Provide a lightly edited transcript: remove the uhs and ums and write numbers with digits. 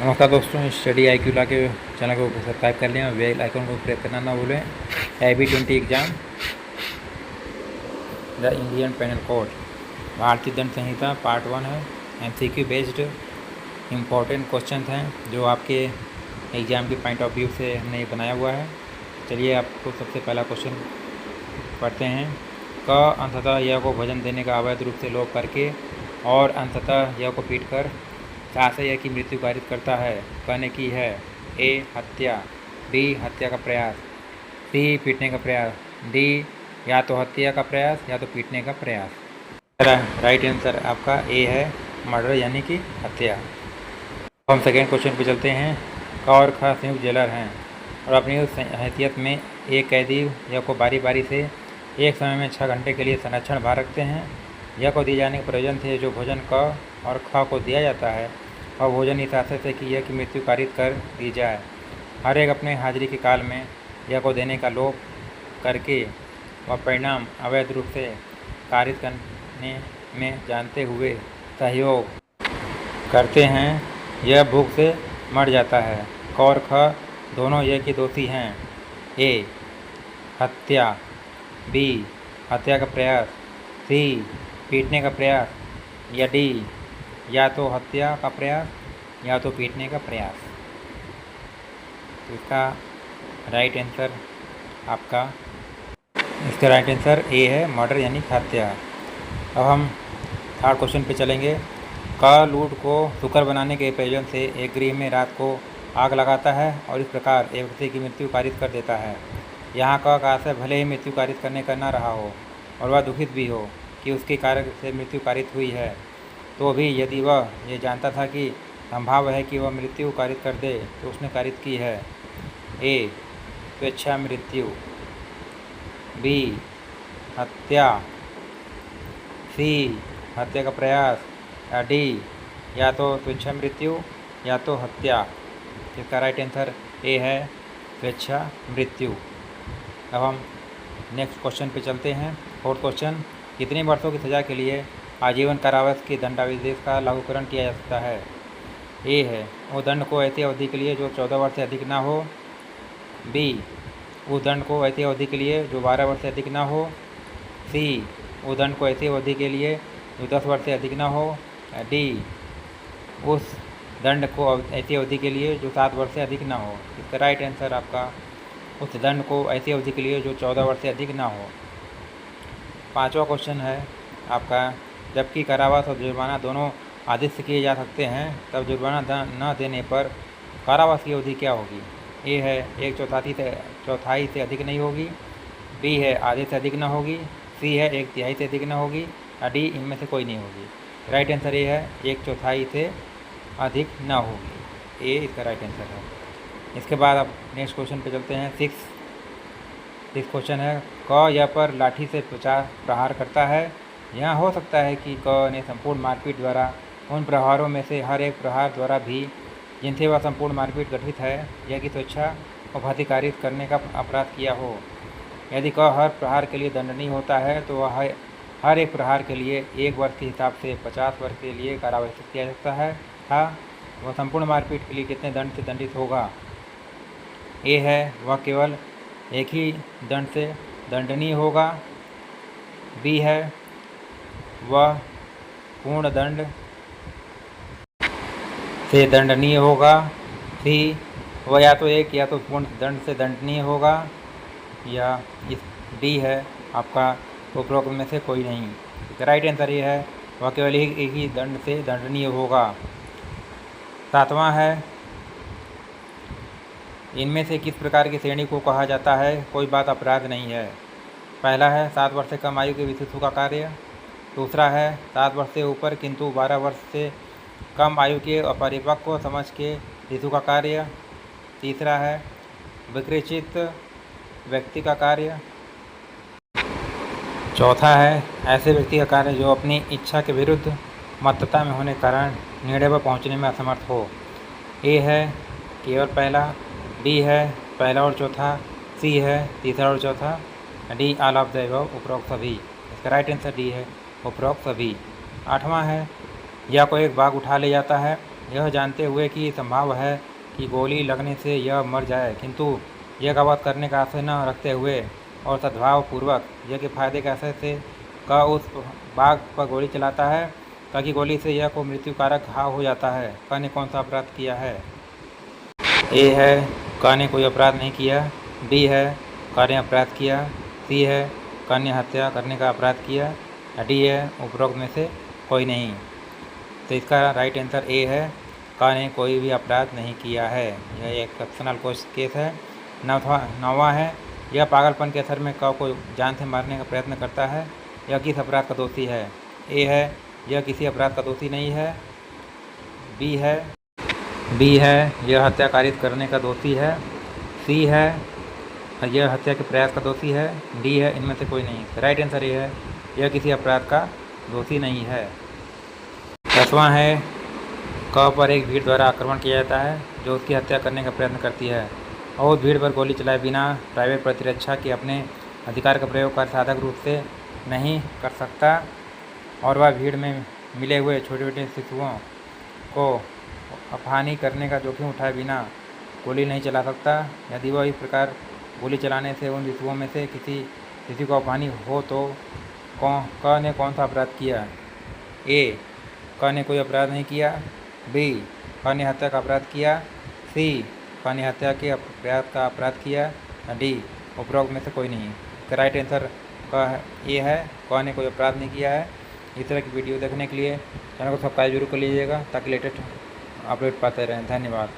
नमस्कार दोस्तों, study I Q ला के चैनल को सब्सक्राइब कर लें और बेल आइकन को प्रेस करना ना भूलें। IB20 exam, the Indian penal code, भारतीय दंड संहिता पार्ट 1 है। MCQ बेस्ड इम्पोर्टेंट क्वेश्चन हैं जो आपके एग्ज़ाम के पॉइंट ऑफ व्यू से हमने ये बनाया हुआ है। चलिए आपको सबसे पहला क्वेश्चन पढ़ते हैं। क अंततः यह को भोजन देने का अवैध रूप से लोप करके और अंततः यह को पीट कर से यह की मृत्यु कारित करता है। क ने की है A हत्या, B हत्या का प्रयास, C पीटने का प्रयास, D या तो हत्या का प्रयास या तो पीटने का प्रयास। राइट आंसर आपका A है, मर्डर यानी कि हत्या। हम सेकेंड क्वेश्चन पे चलते हैं। क और ख संयुक्त जेलर हैं और अपनी उस हैसियत में एक कैदी यह को बारी बारी से एक समय में 6 घंटे के लिए संरक्षण भार रखते हैं। यह को दिए जाने के प्रयोजन थे जो भोजन क और ख को दिया जाता है और भोजन इस आशय से कि यह की मृत्यु कारित कर दी जाए। हर एक अपने हाजिरी के काल में यह को देने का लोप करके वह परिणाम अवैध रूप से कारित करने में जानते हुए सहयोग करते हैं। यह भूख से मर जाता है। क और ख दोनों यह की दोषी हैं। A हत्या, B हत्या का प्रयास, C पीटने का प्रयास या D या तो हत्या का प्रयास या तो पीटने का प्रयास। तो इसका राइट आंसर आपका इसका राइट आंसर A है, मर्डर यानी हत्या। अब हम थर्ड क्वेश्चन पे चलेंगे। क लूट को सुकर बनाने के प्रयोजन से एक गृह में रात को आग लगाता है और इस प्रकार एक व्यक्ति की मृत्यु कारित कर देता है। यहाँ क का आशय भले ही मृत्यु कारित करने का न रहा हो और वह दुखित भी हो कि उसके कारण से मृत्यु कारित हुई है, तो भी यदि वह ये जानता था कि संभाव है कि वह मृत्यु कारित कर दे तो उसने कारित की है। A स्वेच्छा मृत्यु, B हत्या, C हत्या का प्रयास या D या तो स्वेच्छा मृत्यु या तो हत्या। इसका राइट आंसर A है, स्वेच्छा मृत्यु। अब हम नेक्स्ट क्वेश्चन पे चलते हैं। फोर्थ क्वेश्चन, कितने वर्षों की सज़ा के लिए आजीवन कारावास के दंडाविदेश का लागूकरण किया जा सकता है। A है उस दंड को ऐसी अवधि के लिए जो 14 वर्ष से अधिक ना हो, B उस दंड को ऐसी अवधि के लिए जो 12 वर्ष से अधिक ना हो, C उस दंड को ऐसी अवधि के लिए जो 10 वर्ष से अधिक ना हो, D उस दंड को ऐसी अवधि के लिए जो 7 वर्ष से अधिक ना हो। इसका राइट आंसर आपका उस दंड को ऐसी अवधि के लिए जो 14 वर्ष से अधिक ना हो। पांचवा क्वेश्चन है आपका, जबकि कारावास और जुर्माना दोनों आदेश से किए जा सकते हैं, तब जुर्माना न देने पर कारावास की अवधि क्या होगी। A है 1/4 से अधिक नहीं होगी, B है आधे से अधिक ना होगी, C है 1/3 से अधिक ना होगी या D इनमें से कोई नहीं होगी। राइट आंसर A है 1/4 से अधिक ना होगी। A इसका राइट आंसर है। इसके बाद अब नेक्स्ट क्वेश्चन पे चलते हैं। सिक्स क्वेश्चन है, क यह पर लाठी से 50 प्रहार करता है। यहाँ हो सकता है कि क ने संपूर्ण मारपीट द्वारा उन प्रहारों में से हर एक प्रहार द्वारा भी जिनसे वह संपूर्ण मारपीट गठित है यह की स्वेच्छा और घातिकारित करने का अपराध किया हो। यदि क हर प्रहार के लिए दंडनीय होता है तो वह हर एक प्रहार के लिए 1 वर्ष के हिसाब से 50 वर्ष के लिए कारावास किया जा सकता है। वह संपूर्ण मारपीट के लिए कितने दंड से दंडित होगा। A है वह केवल एक ही दंड से दंडनीय होगा, B है वह पूर्ण दंड से दंडनीय होगा, C वह या तो एक या तो पूर्ण दंड से दंडनीय होगा या इस D है आपका उपरोक्त में से कोई नहीं। राइट आंसर ये है वह केवल एक ही दंड से दंडनीय होगा। सातवां है, इनमें से किस प्रकार की श्रेणी को कहा जाता है कोई बात अपराध नहीं है। पहला है 7 वर्ष से कम आयु के शिशु का कार्य, दूसरा है 7 वर्ष से ऊपर किंतु 12 वर्ष से कम आयु के अपरिपक्व समझ के शिशु का कार्य, तीसरा है विकृचित व्यक्ति का कार्य, चौथा है ऐसे व्यक्ति का कार्य जो अपनी इच्छा के विरुद्ध मत्तता में होने के कारण निर्णय पर पहुँचने में असमर्थ हो। A है केवल पहला, B है पहला और चौथा, C है तीसरा और चौथा, D all of the above उपरोक्त सभी। इसका राइट आंसर D है उपरोक्त सभी। आठवां है, या कोई एक बाघ उठा ले जाता है यह जानते हुए कि संभव है कि गोली लगने से यह मर जाए, किंतु यह गवाह करने का आशय न रखते हुए और सद्भावपूर्वक यह के फायदे के आशय से क उस बाघ पर गोली चलाता है ताकि गोली से यह को मृत्युकारक घाव हो जाता है। क ने कौन सा अपराध किया है? ए है क ने कोई अपराध नहीं किया, बी है क ने अपराध किया, सी है क ने हत्या करने का अपराध किया, डी है उपरोक्त में से कोई नहीं। तो इसका राइट आंसर ए है, क ने कोई भी अपराध नहीं किया है। यह एक एक्सेप्शनल केस है। नौवां है, यह पागलपन के असर में क को जान से मारने का प्रयत्न करता है। यह किस अपराध का दोषी है? ए है यह किसी अपराध का दोषी नहीं है, बी है यह हत्या कारित करने का दोषी है, सी है यह हत्या के प्रयास का दोषी है, डी है इनमें से कोई नहीं। राइट आंसर ये है, यह किसी अपराध का दोषी नहीं है। 10वां है, क पर एक भीड़ द्वारा आक्रमण किया जाता है जो उसकी हत्या करने का प्रयत्न करती है और उस भीड़ पर गोली चलाए बिना प्राइवेट प्रतिरक्षा के अपने अधिकार का प्रयोग कर साधक रूप से नहीं कर सकता और वह भीड़ में मिले हुए छोटे छोटे शिशुओं को अपहानि करने का जोखिम उठाए बिना गोली नहीं चला सकता। यदि वह इस प्रकार गोली चलाने से उन शिशुओं में से किसी किसी को अपहानि हो तो क ने कौन सा अपराध किया? ए क ने कोई अपराध नहीं किया, बी क ने हत्या का अपराध किया, सी क ने हत्या के प्रयास का अपराध किया, डी उपरोक्त में से कोई नहीं। तो राइट आंसर ये है, क ने कोई अपराध नहीं किया है। इस तरह की वीडियो देखने के लिए चैनल को सब्सक्राइब जरूर कर लीजिएगा ताकि लेटेस्ट अपडेट पाते रहें। धन्यवाद।